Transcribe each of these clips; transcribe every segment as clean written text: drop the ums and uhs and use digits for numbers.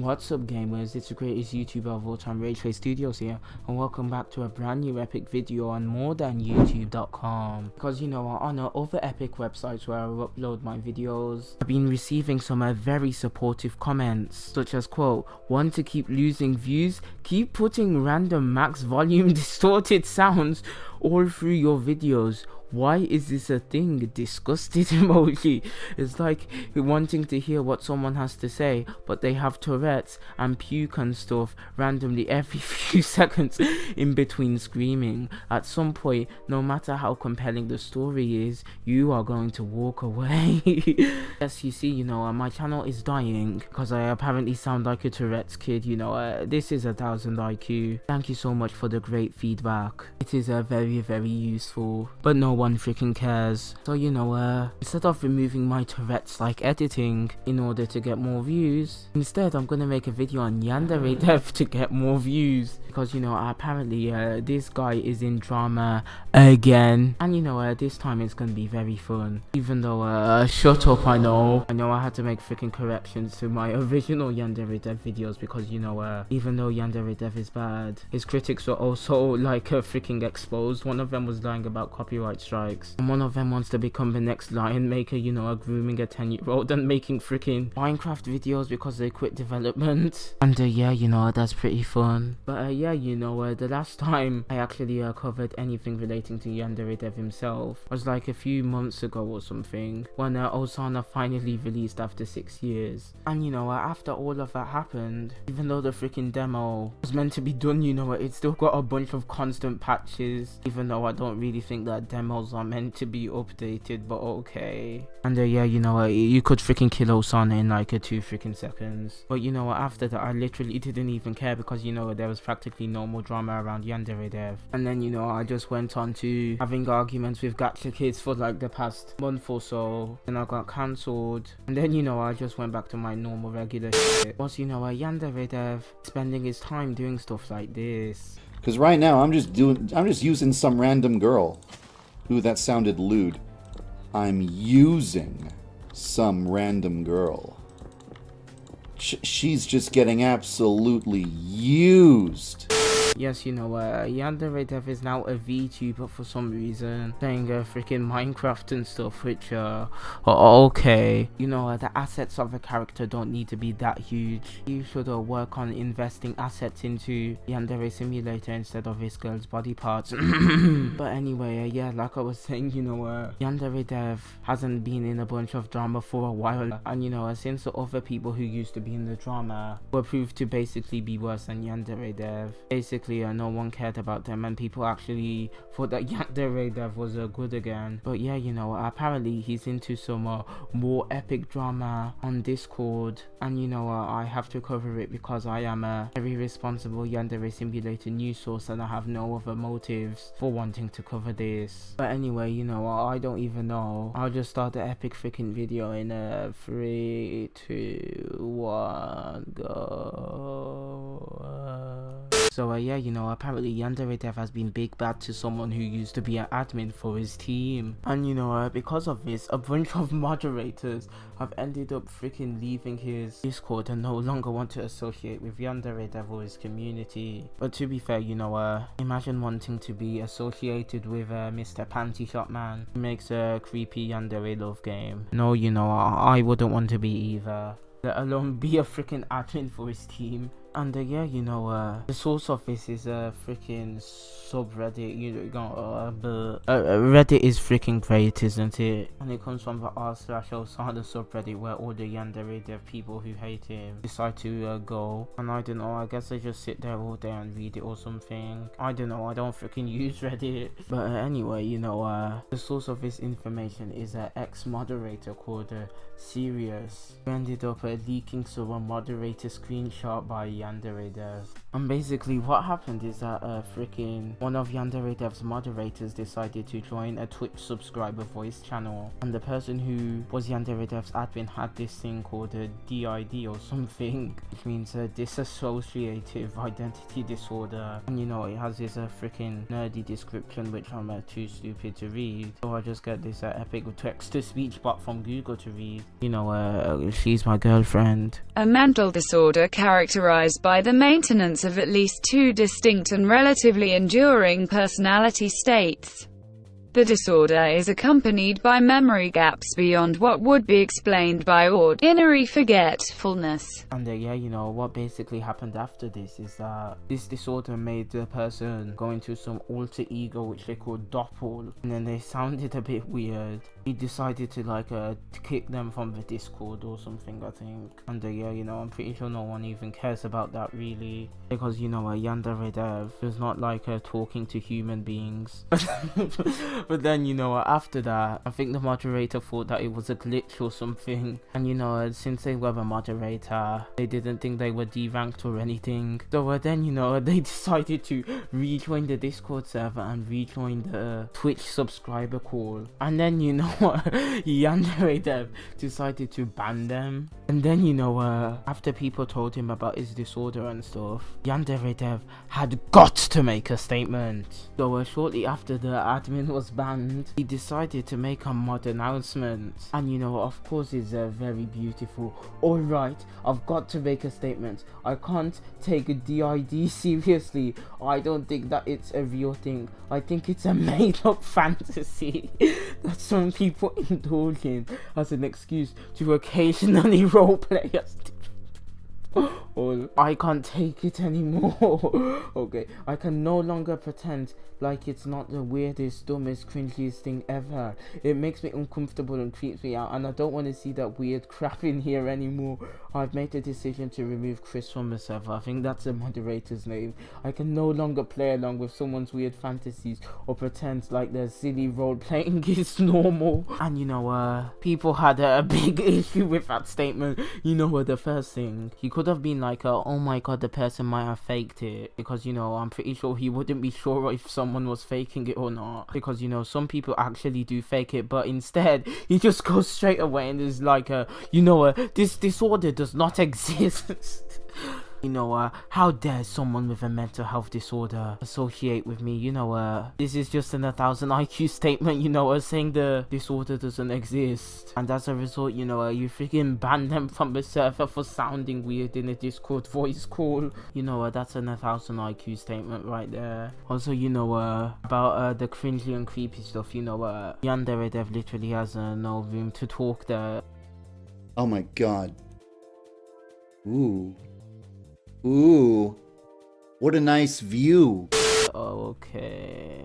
What's up gamers, it's the greatest YouTuber of all time, rageface Studios here, and welcome back to a brand new epic video on morethanyoutube.com. Because you know, on other epic websites where I upload my videos, I've been receiving some very supportive comments, such as quote, want to keep losing views? Keep putting random max volume distorted sounds all through your videos. Why is this a thing? Disgusted emoji. It's like wanting to hear what someone has to say, but they have Tourette's and puke and stuff randomly every few seconds in between screaming. At some point, no matter how compelling the story is, you are going to walk away. Yes, you see, my channel is dying because I apparently sound like a Tourette's kid. This is 1000 IQ. Thank you so much for the great feedback. It is very useful, but no one freaking cares. So instead of removing my Tourette's like editing in order to get more views, instead I'm gonna make a video on YandereDev to get more views, because apparently this guy is in drama again, and this time it's gonna be very fun. Even though shut up, I know I had to make freaking corrections to my original YandereDev videos, because even though YandereDev is bad, his critics were also like freaking exposed. One of them was lying about copyright strikes, and one of them wants to become the next lion maker, grooming a 10-year-old and making freaking Minecraft videos because they quit development. And yeah, that's pretty fun. But the last time I actually covered anything relating to YandereDev himself was like a few months ago or something, when Osana finally released after 6 years. And after all of that happened, even though the freaking demo was meant to be done, it still got a bunch of constant patches, even though I don't really think that demos are meant to be updated, but okay. And you could freaking kill Osana in like 2 freaking seconds. But after that I literally didn't even care, because there was practically no more drama around YandereDev. And then I just went on to having arguments with gacha kids for like the past month or so, and I got cancelled. And then I just went back to my normal regular shit. Plus YandereDev spending his time doing stuff like this. Because right now I'm just using some random girl. Ooh, that sounded lewd. I'm using some random girl. She's just getting absolutely used. Yes, YandereDev is now a VTuber for some reason, playing freaking Minecraft and stuff, which okay. The assets of a character don't need to be that huge. You should work on investing assets into Yandere Simulator instead of this girl's body parts. But anyway, yeah, like I was saying, YandereDev hasn't been in a bunch of drama for a while, and since the other people who used to be in the drama were proved to basically be worse than YandereDev, basically no one cared about them, and people actually thought that YandereDev was good again. But yeah, apparently he's into some more epic drama on Discord, and I have to cover it because I am a very responsible Yandere Simulator news source, and I have no other motives for wanting to cover this. But anyway, I don't even know. I'll just start the epic freaking video in 3, 2, 1, go. So yeah, apparently YandereDev has been big bad to someone who used to be an admin for his team, and because of this, a bunch of moderators have ended up freaking leaving his Discord and no longer want to associate with YandereDev or his community. But to be fair, imagine wanting to be associated with Mr. Panty Shop Man who makes a creepy Yandere love game. No, I wouldn't want to be either, let alone be a freaking admin for his team. And yeah, the source of this is a freaking subreddit. Reddit is freaking great, isn't it? And it comes from the r/Osana subreddit, where all the YandereDev people who hate him decide to go. And I don't know, I guess they just sit there all day and read it or something. I don't know, I don't freaking use Reddit. But anyway, the source of this information is an ex-moderator called Sirius, who ended up leaking some moderator screenshot by YandereDev. And basically what happened is that freaking one of YandereDev's moderators decided to join a Twitch subscriber voice channel, and the person who was YandereDev's admin had this thing called a DID or something, which means a dissociative identity disorder. And you know, it has this freaking nerdy description which I'm too stupid to read, so I just get this epic text-to-speech bot from Google to read. You know, she's my girlfriend. A mental disorder characterized by the maintenance of at least two distinct and relatively enduring personality states. The disorder is accompanied by memory gaps beyond what would be explained by ordinary forgetfulness. And yeah, you know, what basically happened after this is that this disorder made the person go into some alter ego which they call doppel, and then they sounded a bit weird. He decided to like kick them from the Discord or something, I think. And yeah, you know, I'm pretty sure no one even cares about that really, because you know, YandereDev does not like talking to human beings. But then, you know, after that, I think the moderator thought that it was a glitch or something. And, you know, since they were a moderator, they didn't think they were deranked or anything. So then, you know, they decided to rejoin the Discord server and rejoin the Twitch subscriber call. And then, you know, YandereDev decided to ban them. And then, you know, after people told him about his disorder and stuff, YandereDev had got to make a statement. So shortly after the admin was banned, he decided to make a mod announcement, and you know, of course, it's very beautiful. Alright, I've got to make a statement. I can't take a DID seriously. I don't think that it's a real thing. I think it's a made-up fantasy that some people indulge in as an excuse to occasionally roleplay as or I can't take it anymore. Okay, I can no longer pretend like it's not the weirdest, dumbest, cringiest thing ever. It makes me uncomfortable and creeps me out, and I don't want to see that weird crap in here anymore. I've made the decision to remove Kris from the server. I think that's the moderator's name. I can no longer play along with someone's weird fantasies or pretend like their silly role playing is normal. And you know, people had a big issue with that statement. You know, the first thing, he could have been like, oh my god, the person might have faked it, because you know, I'm pretty sure he wouldn't be sure if someone was faking it or not, because you know, some people actually do fake it. But instead, he just goes straight away and is like, you know, this disorder does not exist. You know, how dare someone with a mental health disorder associate with me? You know, this is just an 1000 IQ statement, you know, saying the disorder doesn't exist. And as a result, you know, you freaking ban them from the server for sounding weird in a Discord voice call. You know, that's an 1000 IQ statement right there. Also, you know, about the cringy and creepy stuff, you know, YandereDev literally has no room to talk there. Oh my god. Ooh. Ooh, what a nice view. Okay.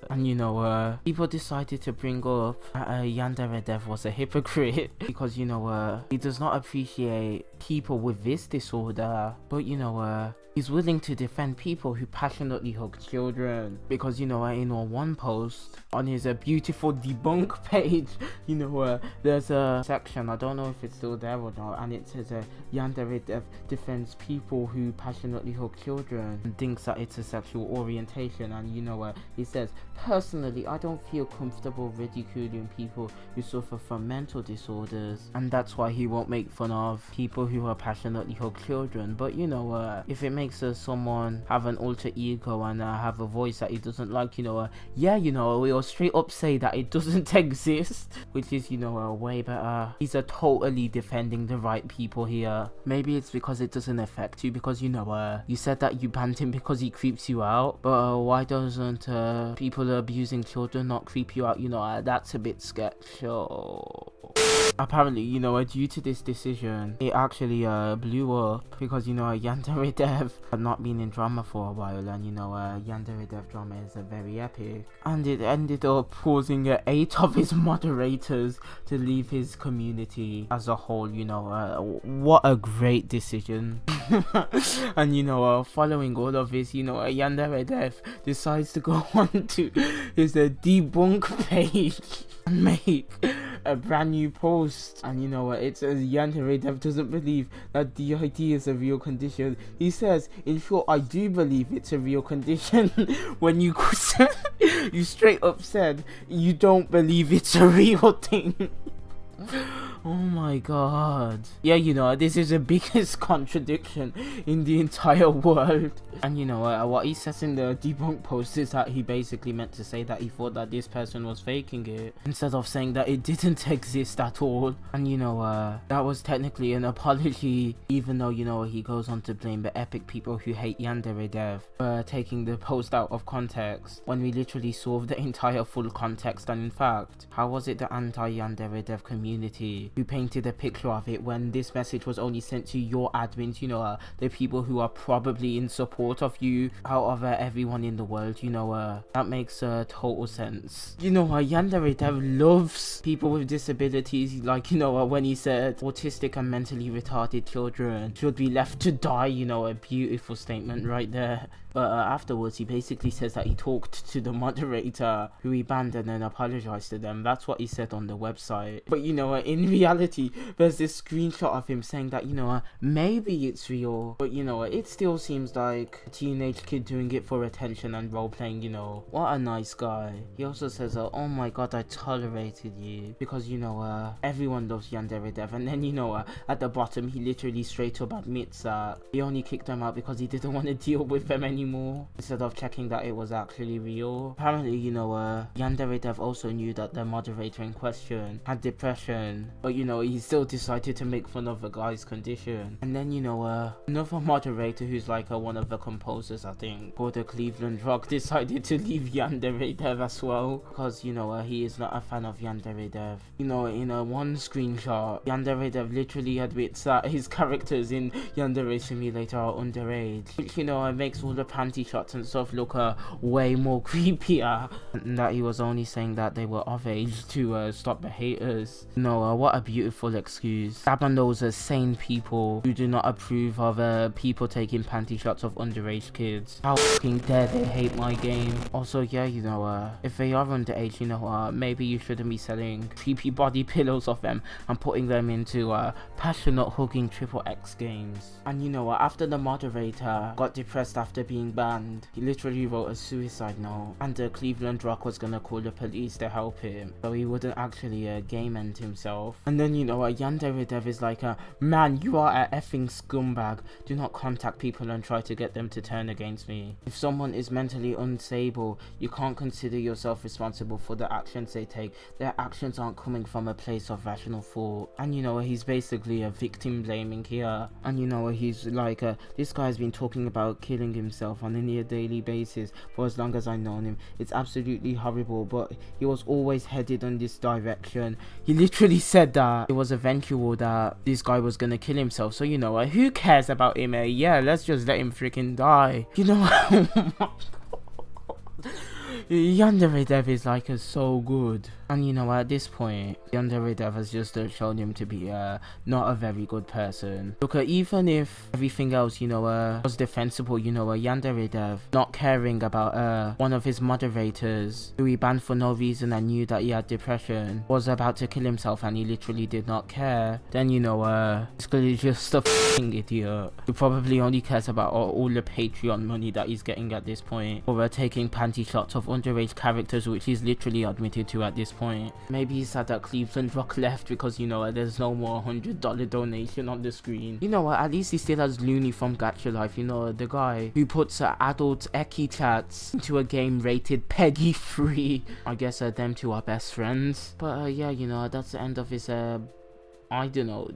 And you know, people decided to bring up YandereDev was a hypocrite because, you know, he does not appreciate people with this disorder, but you know, he's willing to defend people who passionately hug children, because you know, in one post on his beautiful debunk page, you know, there's a section, I don't know if it's still there or not, and it says YandereDev defends people who passionately hug children and thinks that it's a sexual orientation. And you know, he says, personally, I don't feel comfortable ridiculing people who suffer from mental disorders, and that's why he won't make fun of people who are passionately hug children. But you know, if it makes someone have an alter ego and have a voice that he doesn't like, you know, yeah, you know, we'll straight up say that it doesn't exist, which is, you know, way better. He's totally defending the right people here. Maybe it's because it doesn't affect you, because you know, you said that you banned him because he creeps you out, but why doesn't people abusing children not creep you out? You know, that's a bit sketchy. Apparently, you know, due to this decision, it actually blew up, because you know, YandereDev had not been in drama for a while, and you know, YandereDev drama is very epic, and it ended up causing 8 of his moderators to leave his community as a whole. You know, what a great decision. And following all of this, YandereDev decides to go on to his debunk page and make a brand new post. And it says YandereDev doesn't believe that DID is a real condition. He says, in short, I do believe it's a real condition. When you you straight up said you don't believe it's a real thing. Oh my god. Yeah, this is the biggest contradiction in the entire world. And what he says in the debunk post is that he basically meant to say that he thought that this person was faking it, instead of saying that it didn't exist at all. And that was technically an apology, even though he goes on to blame the epic people who hate YandereDev for taking the post out of context, when we literally saw the entire full context. And in fact, how was it the anti-YandereDev community who painted a picture of it when this message was only sent to your admins, the people who are probably in support of you out of everyone in the world? That makes total sense. YandereDev loves people with disabilities, like when he said autistic and mentally retarded children should be left to die. A beautiful statement right there. But afterwards, he basically says that he talked to the moderator who he banned and then apologized to them. That's what he said on the website. But in reality, there's this screenshot of him saying that maybe it's real, but it still seems like a teenage kid doing it for attention and role playing. What a nice guy. He also says, oh my god, I tolerated you because everyone loves YandereDev. And then at the bottom, he literally straight up admits that he only kicked them out because he didn't want to deal with them anymore, instead of checking that it was actually real. Apparently, YandereDev also knew that the moderator in question had depression, but he still decided to make fun of the guy's condition. And then another moderator who's like one of the composers, I think, called the Cleveland Rock, decided to leave YandereDev as well, because he is not a fan of YandereDev. In one screenshot, YandereDev literally admits that his characters in Yandere Simulator are underage, which makes all the panty shots and stuff look way more creepier, and that he was only saying that they were of age to stop the haters. What a beautiful excuse. Stab on those sane people who do not approve of people taking panty shots of underage kids. How fucking dare they hate my game. Also, yeah, if they are underage, maybe you shouldn't be selling creepy body pillows of them and putting them into passionate hugging XXX games. And after the moderator got depressed after being banned, he literally wrote a suicide note, and the Cleveland Rock was gonna call the police to help him, so he wouldn't actually game end himself. And then YandereDev is like, man, you are a effing scumbag. Do not contact people and try to get them to turn against me. If someone is mentally unstable, you can't consider yourself responsible for the actions they take. Their actions aren't coming from a place of rational thought. And he's basically a victim blaming here. And he's like, this guy's been talking about killing himself on a near daily basis for as long as I've known him. It's absolutely horrible, but he was always headed in this direction. He literally said that it was eventual that this guy was gonna kill himself, so who cares about him? Yeah, let's just let him freaking die. YandereDev is like so good. And at this point, YandereDev has just shown him to be not a very good person. Look, even if everything else was defensible, YandereDev not caring about one of his moderators who he banned for no reason and knew that he had depression, was about to kill himself and he literally did not care, then this guy is just a f***ing idiot who probably only cares about all the Patreon money that he's getting at this point, or taking panty shots of underage characters, which he's literally admitted to at this point. Maybe he said that Cleveland Rock left because there's no more $100 donation on the screen. At least he still has Looney from Gacha Life, the guy who puts adult Eki chats into a game rated PEGI free. I guess them two are best friends. But yeah, that's the end of his I don't know,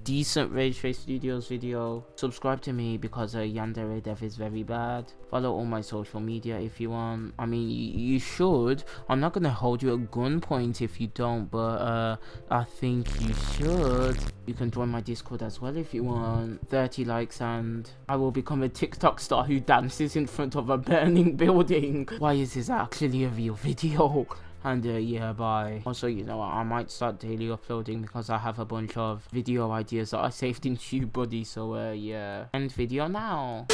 decent Rageface Studios video. Subscribe to me because YandereDev is very bad. Follow all my social media if you want. I mean, you should. I'm not gonna hold you at gunpoint if you don't, but I think you should. You can join my Discord as well if you want. 30 likes and I will become a TikTok star who dances in front of a burning building. Why is this actually a real video? And yeah, bye. Also, you know, I might start daily uploading because I have a bunch of video ideas that I saved in TubeBuddy. So yeah, end video now.